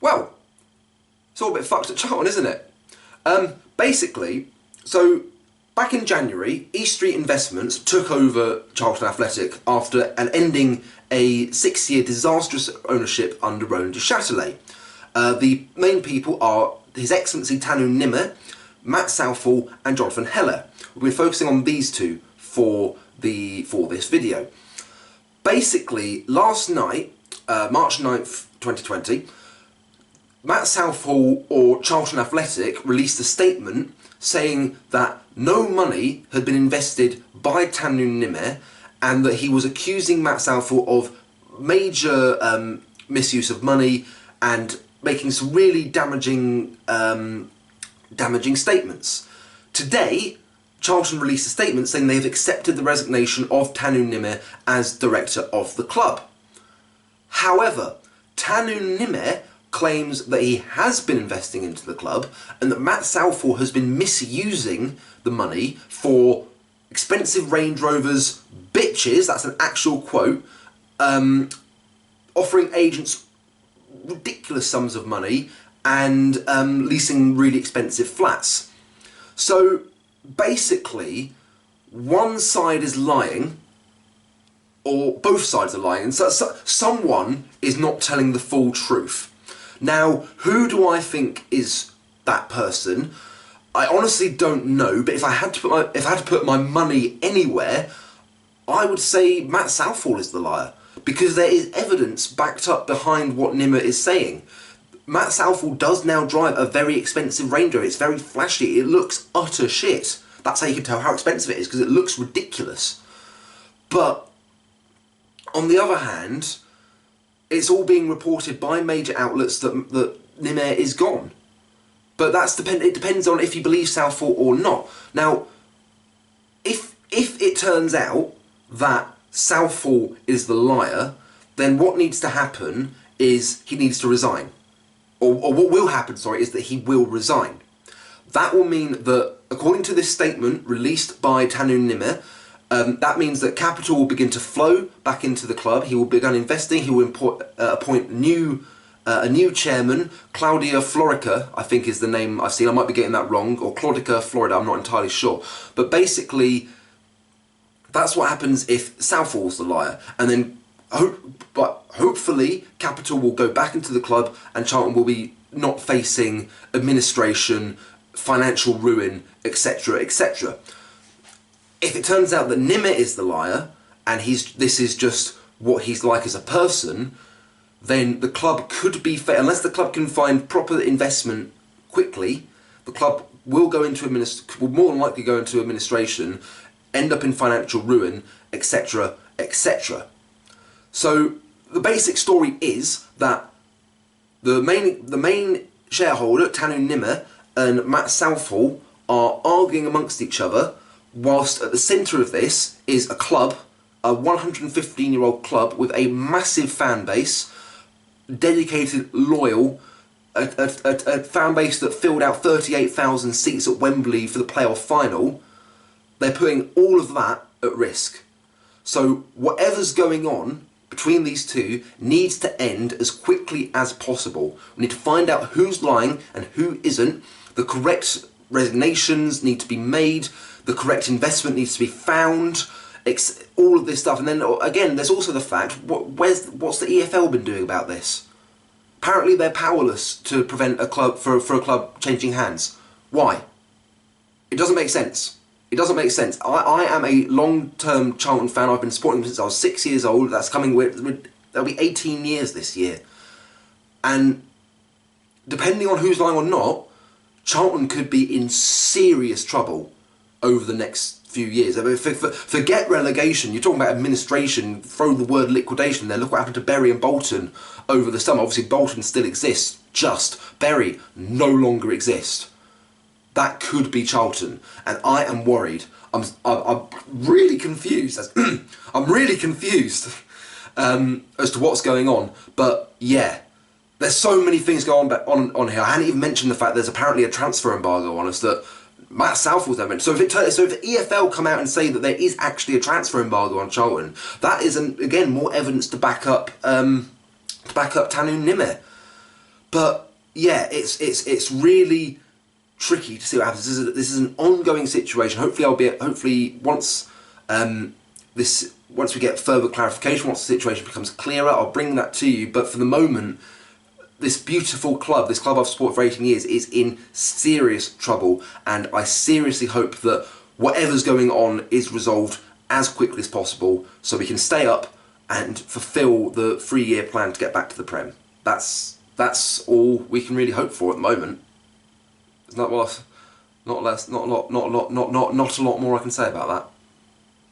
Well, it's all a bit fucked at Charlton, isn't it? Basically, so back in January, East Street Investments took over Charlton Athletic after ending a 6-year disastrous ownership under Roland Duchâtelet. The main people are His Excellency Tanu Nimmer, Matt Southall and Jonathan Heller. We'll be focusing on these two for this video. Basically, last night, March 9th, 2020, Matt Southall or Charlton Athletic released a statement saying that no money had been invested by Tanu Nimmer and that he was accusing Matt Southall of major misuse of money and making some really damaging statements. Today, Charlton released a statement saying they've accepted the resignation of Tanu Nimmer as director of the club. However, Tanu Nimmer claims that he has been investing into the club and that Matt Southall has been misusing the money for expensive Range Rovers, bitches, that's an actual quote, offering agents ridiculous sums of money and leasing really expensive flats. So basically, one side is lying, or both sides are lying, and so someone is not telling the full truth. Now, who do I think is that person? I honestly don't know, but if I had to put my money anywhere, I would say Matt Southall is the liar, because there is evidence backed up behind what Nimmer is saying. Matt Southall does now drive a very expensive Range Rover. It's very flashy. It looks utter shit. That's how you can tell how expensive it is, because it looks ridiculous. But on the other hand, it's all being reported by major outlets that Nimmer is gone. But it depends on if you believe Southall or not. Now, if it turns out that Southall is the liar, then what needs to happen is he needs to resign. Or what will happen, sorry, is that he will resign. That will mean that, according to this statement released by Tanu Nimmer, that means that capital will begin to flow back into the club. He will begin investing. He will appoint a new chairman. Claudia Florica, I think is the name I've seen. I might be getting that wrong. Or Claudica Florida, I'm not entirely sure. But basically, that's what happens if Southall's the liar. And then, hopefully, capital will go back into the club and Charlton will be not facing administration, financial ruin, etc., etc. If it turns out that Nimmer is the liar and this is just what he's like as a person, then the club could be unless the club can find proper investment quickly, the club will will more than likely go into administration, end up in financial ruin, etc., etc. So the basic story is that the main shareholder, Tanu Nimmer, and Matt Southall are arguing amongst each other, whilst at the centre of this is a club, a 115-year-old club with a massive fan base, dedicated, loyal, a fan base that filled out 38,000 seats at Wembley for the playoff final. They're putting all of that at risk. So whatever's going on between these two needs to end as quickly as possible. We need to find out who's lying and who isn't. The correct resignations need to be made. The correct investment needs to be found. All of this stuff. And then again, there's also the fact, what's the EFL been doing about this? Apparently they're powerless to prevent a club for a club changing hands. Why? It doesn't make sense. It doesn't make sense. I am a long-term Charlton fan. I've been supporting them since I was 6 years old. That's coming that'll be 18 years this year. And depending on who's lying or not, Charlton could be in serious trouble over the next few years. I mean, forget relegation. You're talking about administration. Throw the word liquidation there. Look what happened to Bury and Bolton over the summer. Obviously, Bolton still exists. Bury no longer exists. That could be Charlton, and I am worried. I'm really confused. I'm really confused as to what's going on. But yeah, there's so many things going on here. I hadn't even mentioned the fact there's apparently a transfer embargo on us that Matt Southall's never mentioned. So if the EFL come out and say that there is actually a transfer embargo on Charlton, that is again more evidence to back up Tanu Nimmer. But yeah, it's really tricky to see what happens. This is an ongoing situation. Hopefully once once we get further clarification, once the situation becomes clearer, I'll bring that to you. But for the moment, this beautiful club, this club I've supported for 18 years, is in serious trouble, and I seriously hope that whatever's going on is resolved as quickly as possible so we can stay up and fulfil the 3-year plan to get back to the Prem. That's all we can really hope for at the moment. There's not a lot more I can say about that.